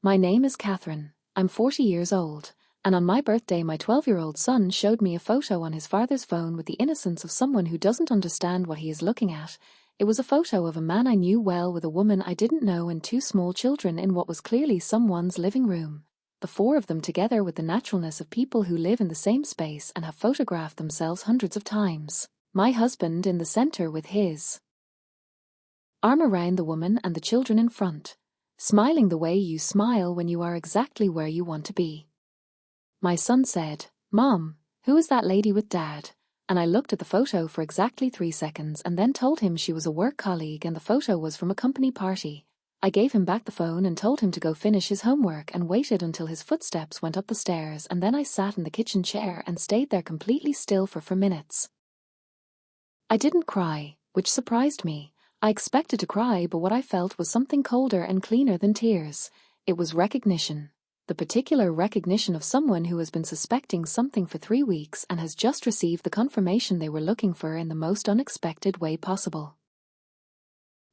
My name is Catherine. I'm 40 years old, and on my birthday my 12-year-old son showed me a photo on his father's phone with the innocence of someone who doesn't understand what he is looking at. It was a photo of a man I knew well with a woman I didn't know and two small children in what was clearly someone's living room. The four of them together with the naturalness of people who live in the same space and have photographed themselves hundreds of times. My husband in the center with his arm around the woman and the children in front, smiling the way you smile when you are exactly where you want to be. My son said, "Mom, who is that lady with Dad?" And I looked at the photo for exactly 3 seconds and then told him she was a work colleague and the photo was from a company party. I gave him back the phone and told him to go finish his homework and waited until his footsteps went up the stairs, and then I sat in the kitchen chair and stayed there completely still for 4 minutes. I didn't cry, which surprised me. I expected to cry, but what I felt was something colder and cleaner than tears. It was recognition. The particular recognition of someone who has been suspecting something for 3 weeks and has just received the confirmation they were looking for in the most unexpected way possible.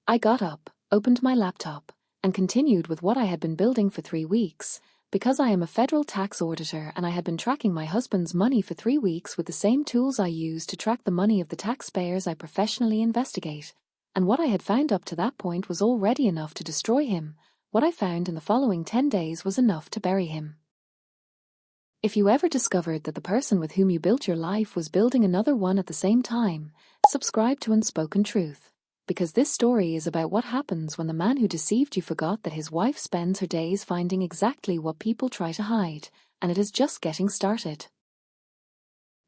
I got up, opened my laptop, and continued with what I had been building for 3 weeks. Because I am a federal tax auditor and I had been tracking my husband's money for 3 weeks with the same tools I use to track the money of the taxpayers I professionally investigate. And what I had found up to that point was already enough to destroy him. What I found in the following 10 days was enough to bury him. If you ever discovered that the person with whom you built your life was building another one at the same time, subscribe to Unspoken Truth. Because this story is about what happens when the man who deceived you forgot that his wife spends her days finding exactly what people try to hide, and it is just getting started.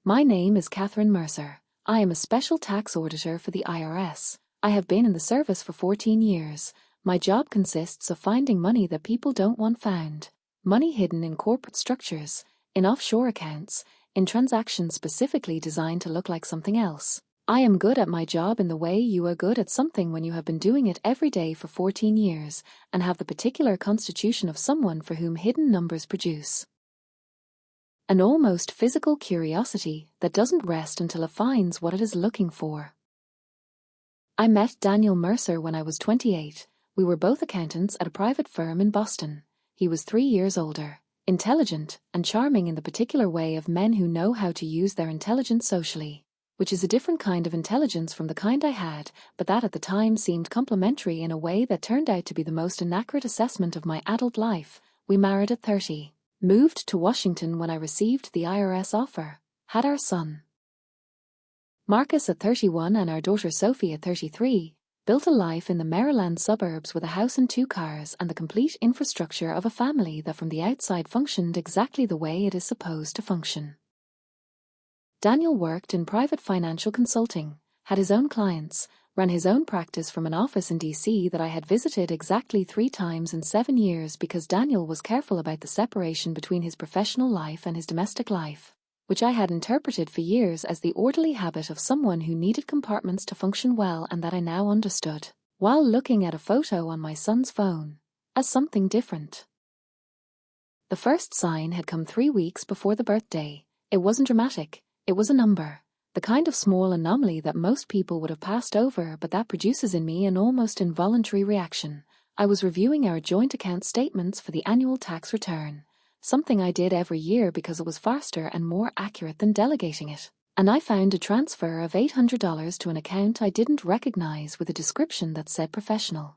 My name is Catherine Mercer. I am a special tax auditor for the IRS. I have been in the service for 14 years. My job consists of finding money that people don't want found. Money hidden in corporate structures, in offshore accounts, in transactions specifically designed to look like something else. I am good at my job in the way you are good at something when you have been doing it every day for 14 years and have the particular constitution of someone for whom hidden numbers produce an almost physical curiosity that doesn't rest until it finds what it is looking for. I met Daniel Mercer when I was 28. We were both accountants at a private firm in Boston. He was 3 years older, intelligent, and charming in the particular way of men who know how to use their intelligence socially, which is a different kind of intelligence from the kind I had, but that at the time seemed complimentary in a way that turned out to be the most inaccurate assessment of my adult life. We married at 30, moved to Washington when I received the IRS offer, had our son Marcus at 31 and our daughter Sophie at 33, built a life in the Maryland suburbs with a house and 2 cars and the complete infrastructure of a family that from the outside functioned exactly the way it is supposed to function. Daniel worked in private financial consulting, had his own clients, ran his own practice from an office in DC that I had visited exactly 3 times in 7 years because Daniel was careful about the separation between his professional life and his domestic life, which I had interpreted for years as the orderly habit of someone who needed compartments to function well, and that I now understood, while looking at a photo on my son's phone, as something different. The first sign had come 3 weeks before the birthday. It wasn't dramatic, it was a number, the kind of small anomaly that most people would have passed over, but that produces in me an almost involuntary reaction. I was reviewing our joint account statements for the annual tax return, something I did every year because it was faster and more accurate than delegating it. And I found a transfer of $800 to an account I didn't recognize with a description that said professional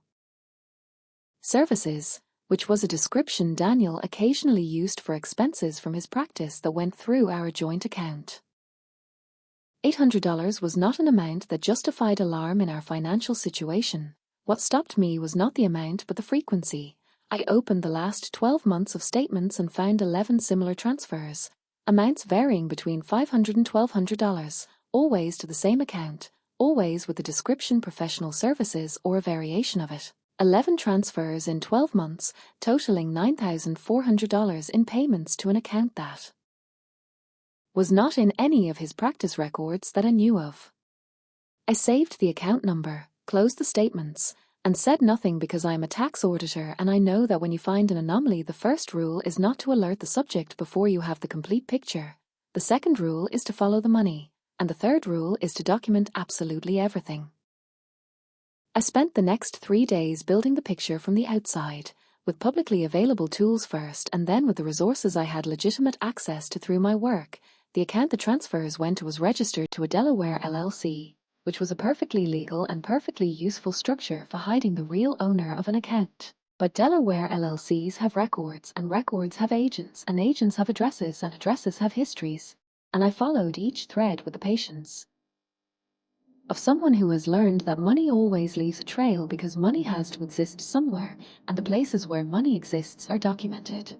services, which was a description Daniel occasionally used for expenses from his practice that went through our joint account. $800 was not an amount that justified alarm in our financial situation. What stopped me was not the amount but the frequency. I opened the last 12 months of statements and found 11 similar transfers, amounts varying between $500 and $1,200, always to the same account, always with the description professional services or a variation of it. 11 transfers in 12 months, totaling $9,400 in payments to an account that was not in any of his practice records that I knew of. I saved the account number, closed the statements, and said nothing because I am a tax auditor and I know that when you find an anomaly, the first rule is not to alert the subject before you have the complete picture. The second rule is to follow the money, and the third rule is to document absolutely everything. I spent the next 3 days building the picture from the outside, with publicly available tools first and then with the resources I had legitimate access to through my work. The account the transfers went to was registered to a Delaware LLC, which was a perfectly legal and perfectly useful structure for hiding the real owner of an account. But Delaware LLCs have records, and records have agents, and agents have addresses, and addresses have histories. And I followed each thread with the patience of someone who has learned that money always leaves a trail because money has to exist somewhere, and the places where money exists are documented.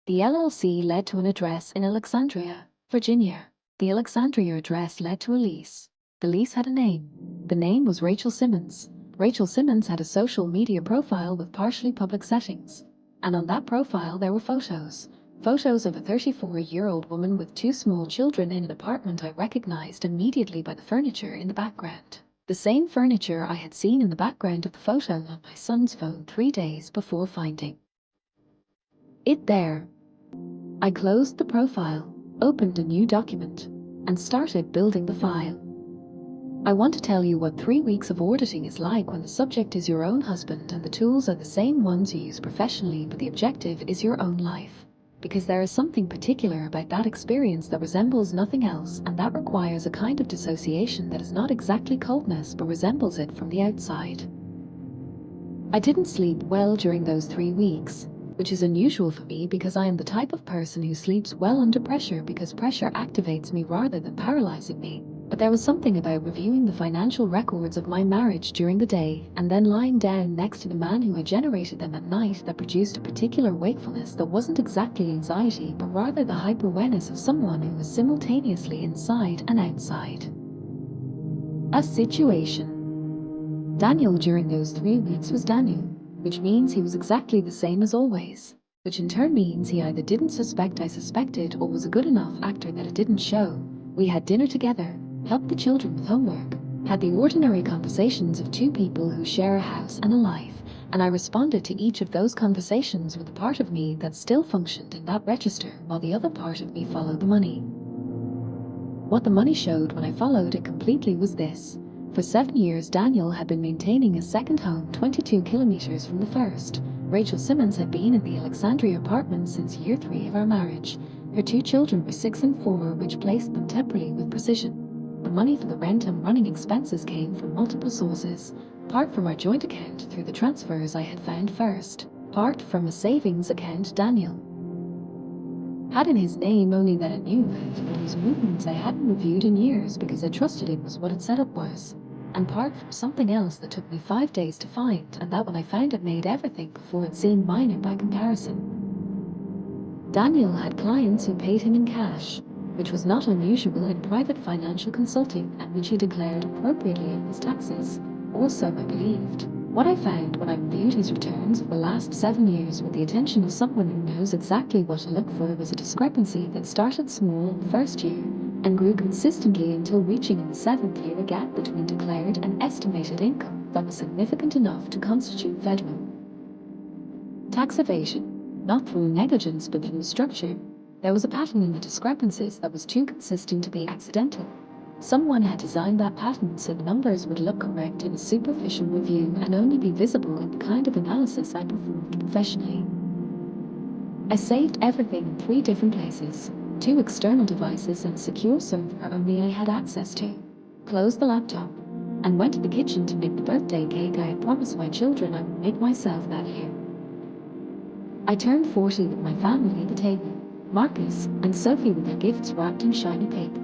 The LLC led to an address in Alexandria, Virginia. The Alexandria address led to a lease. The lease had a name. The name was Rachel Simmons. Rachel Simmons had a social media profile with partially public settings. And on that profile there were photos. Photos of a 34-year-old woman with two small children in an apartment I recognized immediately by the furniture in the background. The same furniture I had seen in the background of the photo on my son's phone 3 days before finding it there. I closed the profile, opened a new document, and started building the file. I want to tell you what 3 weeks of auditing is like when the subject is your own husband and the tools are the same ones you use professionally, but the objective is your own life. Because there is something particular about that experience that resembles nothing else, and that requires a kind of dissociation that is not exactly coldness but resembles it from the outside. I didn't sleep well during those 3 weeks, which is unusual for me because I am the type of person who sleeps well under pressure because pressure activates me rather than paralyzing me. But there was something about reviewing the financial records of my marriage during the day and then lying down next to the man who had generated them at night that produced a particular wakefulness that wasn't exactly anxiety but rather the hyper-awareness of someone who was simultaneously inside and outside a situation. Daniel during those 3 weeks was Daniel, which means he was exactly the same as always, which in turn means he either didn't suspect I suspected or was a good enough actor that it didn't show. We had dinner together, helped the children with homework, had the ordinary conversations of two people who share a house and a life, and I responded to each of those conversations with the part of me that still functioned in that register while the other part of me followed the money. What the money showed when I followed it completely was this. For 7 years Daniel had been maintaining a second home 22 kilometers from the first. Rachel Simmons had been in the Alexandria apartment since year 3 of our marriage. Her two children were 6 and 4, which placed them temporarily with precision. The money for the rent and running expenses came from multiple sources, part from our joint account through the transfers I had found first, part from a savings account Daniel had in his name only that I knew about, but whose movements I hadn't reviewed in years because I trusted it was what it said it was, and part from something else that took me 5 days to find, and that when I found it made everything before it seemed minor by comparison. Daniel had clients who paid him in cash, which was not unusual in private financial consulting and which he declared appropriately in his taxes, or so I believed. What I found when I reviewed his returns for the last 7 years with the attention of someone who knows exactly what to look for was a discrepancy that started small in the first year and grew consistently until reaching in the 7th year a gap between declared and estimated income that was significant enough to constitute federal tax evasion, not through negligence but through structure. There was a pattern in the discrepancies that was too consistent to be accidental. Someone had designed that pattern so the numbers would look correct in a superficial review and only be visible in the kind of analysis I performed professionally. I saved everything in 3 different places, 2 external devices and a secure server only I had access to, closed the laptop, and went to the kitchen to make the birthday cake I had promised my children I would make myself that year. I turned 40 with my family at the table, Marcus and Sophie with their gifts wrapped in shiny paper,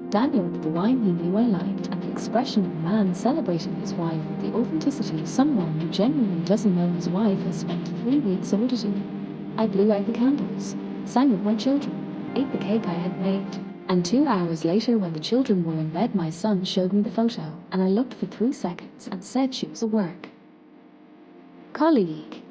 Daniel with the wine he knew I liked and the expression of a man celebrating his wife with the authenticity of someone who genuinely doesn't know his wife has spent 3 weeks auditing. I blew out the candles, sang with my children, ate the cake I had made, and 2 hours later when the children were in bed my son showed me the photo and I looked for 3 seconds and said she was a work colleague.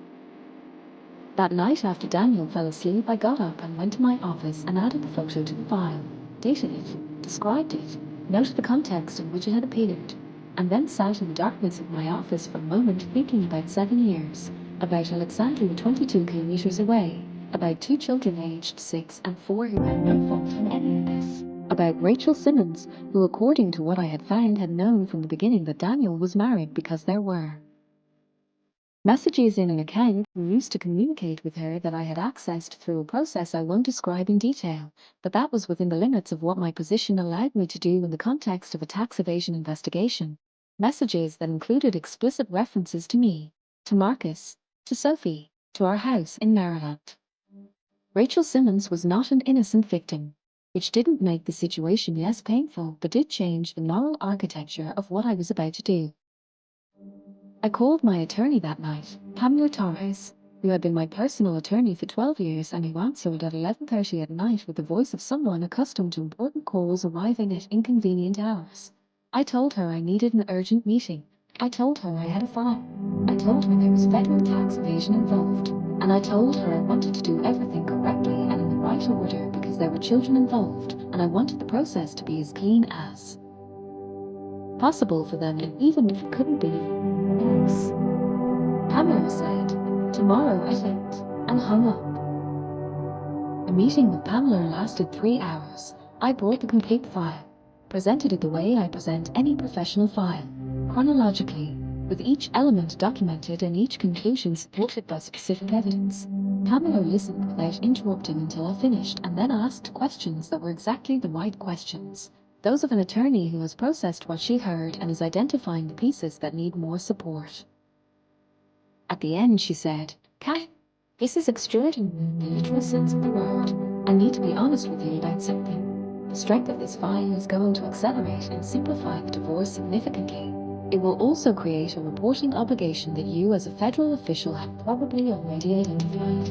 That night after Daniel fell asleep I got up and went to my office and added the photo to the file, dated it, described it, noted the context in which it had appeared, and then sat in the darkness of my office for a moment thinking about 7 years, about Alexandria 22 kilometers away, about 2 children aged 6 and 4 who had no fault in any of this, about Rachel Simmons, who according to what I had found had known from the beginning that Daniel was married because there were Messages in an account were used to communicate with her that I had accessed through a process I won't describe in detail, but that was within the limits of what my position allowed me to do in the context of a tax evasion investigation. Messages that included explicit references to me, to Marcus, to Sophie, to our house in Maryland. Rachel Simmons was not an innocent victim, which didn't make the situation less painful but did change the moral architecture of what I was about to do. I called my attorney that night, Pamela Torres, who had been my personal attorney for 12 years and who answered at 11:30 at night with the voice of someone accustomed to important calls arriving at inconvenient hours. I told her I needed an urgent meeting. I told her I had a file. I told her there was federal tax evasion involved. And I told her I wanted to do everything correctly and in the right order because there were children involved, and I wanted the process to be as clean as possible for them, and even if it couldn't be, yes. Pamela said, "Tomorrow at 8, and hung up. A meeting with Pamela lasted 3 hours. I brought the complete file, presented it the way I present any professional file, chronologically, with each element documented and each conclusion supported by specific evidence. Pamela listened without interrupting until I finished and then asked questions that were exactly the right questions, those of an attorney who has processed what she heard and is identifying the pieces that need more support. At the end, she said, "Kat, this is extraordinary in the literal sense of the word. I need to be honest with you about something. The strength of this file is going to accelerate and simplify the divorce significantly. It will also create a reporting obligation that you as a federal official have probably already identified."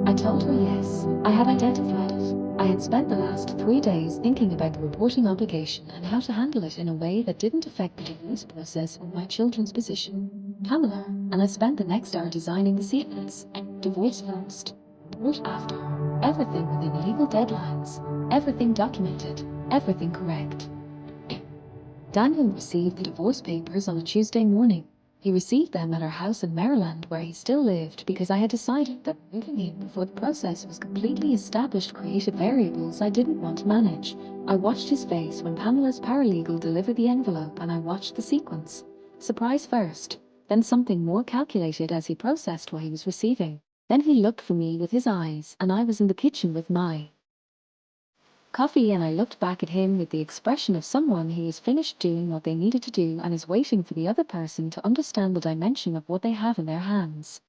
I told her yes, I had identified it. I had spent the last 3 days thinking about the reporting obligation and how to handle it in a way that didn't affect the divorce process or my children's position. Pamela and I spent the next hour designing the sequence. Divorce first, report after. Everything within legal deadlines. Everything documented. Everything correct. Daniel received the divorce papers on a Tuesday morning. He received them at our house in Maryland where he still lived because I had decided that moving in before the process was completely established created variables I didn't want to manage. I watched his face when Pamela's paralegal delivered the envelope and I watched the sequence. Surprise first, then something more calculated as he processed what he was receiving. Then he looked for me with his eyes and I was in the kitchen with my coffee and I looked back at him with the expression of someone who has finished doing what they needed to do and is waiting for the other person to understand the dimension of what they have in their hands.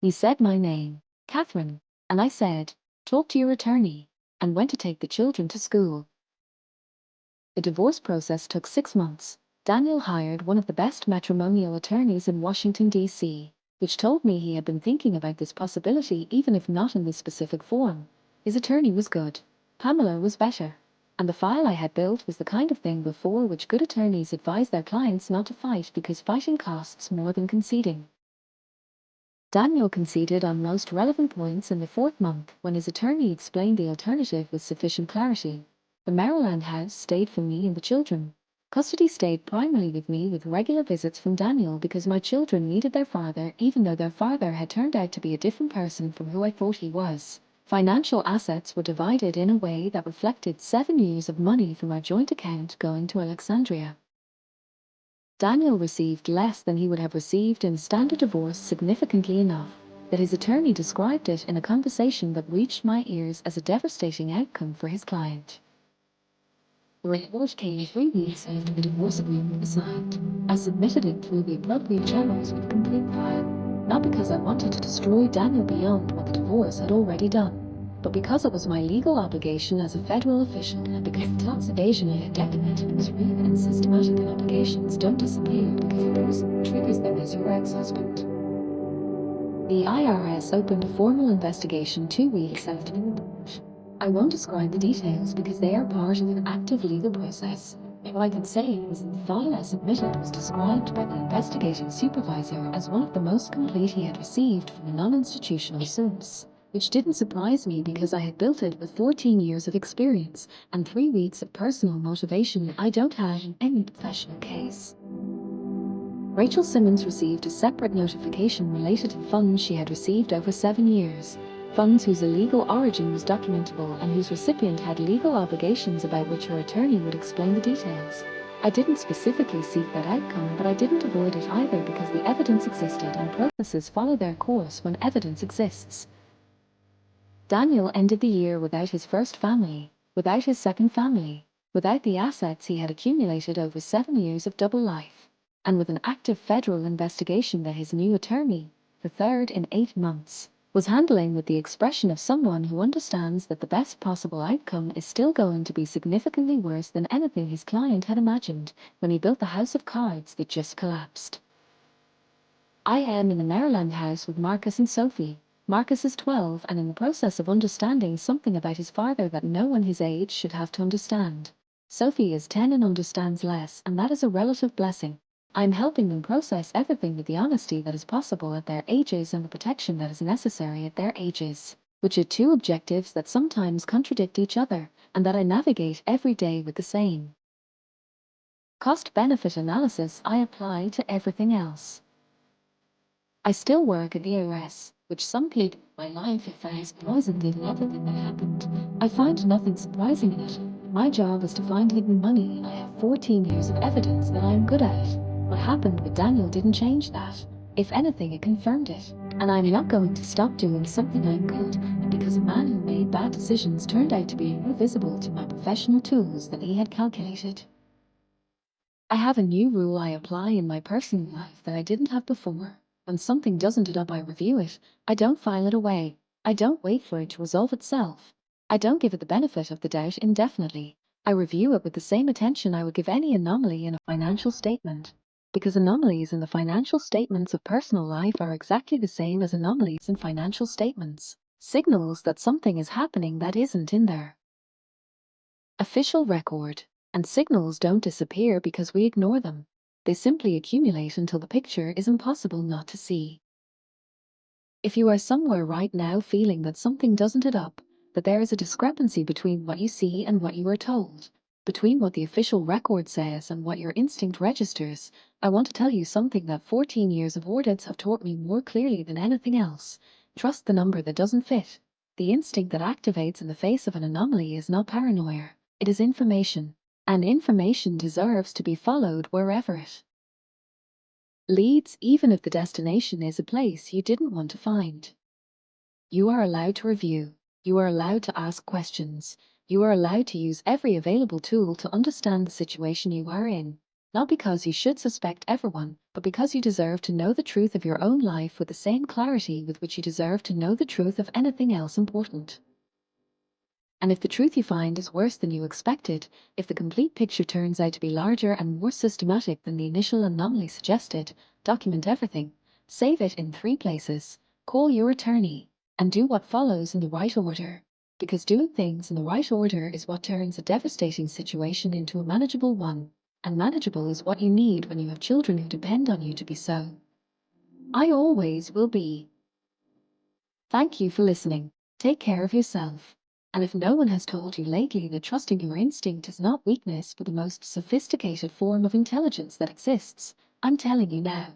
He said my name, Catherine, and I said, "Talk to your attorney," and went to take the children to school. The divorce process took 6 months. Daniel hired one of the best matrimonial attorneys in Washington, D.C., which told me he had been thinking about this possibility even if not in this specific form. His attorney was good. Pamela was better. And the file I had built was the kind of thing before which good attorneys advise their clients not to fight because fighting costs more than conceding. Daniel conceded on most relevant points in the 4th month when his attorney explained the alternative with sufficient clarity. The Maryland house stayed for me and the children. Custody stayed primarily with me with regular visits from Daniel because my children needed their father even though their father had turned out to be a different person from who I thought he was. Financial assets were divided in a way that reflected 7 years of money from our joint account going to Alexandria. Daniel received less than he would have received in a standard divorce, significantly enough that his attorney described it in a conversation that reached my ears as a devastating outcome for his client. The report came 3 weeks after the divorce agreement was signed. I submitted it through the appropriate channels with a complete file, not because I wanted to destroy Daniel beyond what the divorce had already done, but because it was my legal obligation as a federal official and because the tax evasion I had documented was real and systematic and obligations don't disappear because a person triggers them as your ex-husband. The IRS opened a formal investigation 2 weeks after the report. I won't describe the details because they are part of an active legal process. What I can say is that the file I submitted was described by the investigating supervisor as one of the most complete he had received from a non-institutional source, which didn't surprise me because I had built it with 14 years of experience and 3 weeks of personal motivation I don't have in any professional case. Rachel Simmons received a separate notification related to funds she had received over 7 years, funds whose illegal origin was documentable and whose recipient had legal obligations about which her attorney would explain the details. I didn't specifically seek that outcome, but I didn't avoid it either because the evidence existed and processes follow their course when evidence exists. Daniel ended the year without his first family, without his second family, without the assets he had accumulated over 7 years of double life, and with an active federal investigation that his new attorney, the third in 8 months, was handling with the expression of someone who understands that the best possible outcome is still going to be significantly worse than anything his client had imagined when he built the house of cards that just collapsed. I am in the Maryland house with Marcus and Sophie. Marcus is 12 and in the process of understanding something about his father that no one his age should have to understand. Sophie is 10 and understands less, and that is a relative blessing. I'm helping them process everything with the honesty that is possible at their ages and the protection that is necessary at their ages, which are two objectives that sometimes contradict each other, and that I navigate every day with the same cost-benefit analysis I apply to everything else. I still work at the IRS, which some people in my life if I poisoned in everything that happened. I find nothing surprising in it. My job is to find hidden money, and I have 14 years of evidence that I am good at it. What happened with Daniel didn't change that. If anything, it confirmed it. And I'm not going to stop doing something I'm good at because a man who made bad decisions turned out to be more visible to my professional tools than he had calculated. I have a new rule I apply in my personal life that I didn't have before. When something doesn't add up, I review it. I don't file it away. I don't wait for it to resolve itself. I don't give it the benefit of the doubt indefinitely. I review it with the same attention I would give any anomaly in a financial statement. Because anomalies in the financial statements of personal life are exactly the same as anomalies in financial statements. Signals that something is happening that isn't in there. Official record. And signals don't disappear because we ignore them. They simply accumulate until the picture is impossible not to see. If you are somewhere right now feeling that something doesn't add up, that there is a discrepancy between what you see and what you are told, between what the official record says and what your instinct registers, I want to tell you something that 14 years of audits have taught me more clearly than anything else. Trust the number that doesn't fit. The instinct that activates in the face of an anomaly is not paranoia. It is information. And information deserves to be followed wherever it leads, even if the destination is a place you didn't want to find. You are allowed to review. You are allowed to ask questions. You are allowed to use every available tool to understand the situation you are in. Not because you should suspect everyone, but because you deserve to know the truth of your own life with the same clarity with which you deserve to know the truth of anything else important. And if the truth you find is worse than you expected, if the complete picture turns out to be larger and more systematic than the initial anomaly suggested, document everything, save it in 3 places, call your attorney, and do what follows in the right order. Because doing things in the right order is what turns a devastating situation into a manageable one, and manageable is what you need when you have children who depend on you to be so. I always will be. Thank you for listening. Take care of yourself. And if no one has told you lately that trusting your instinct is not weakness but the most sophisticated form of intelligence that exists, I'm telling you now.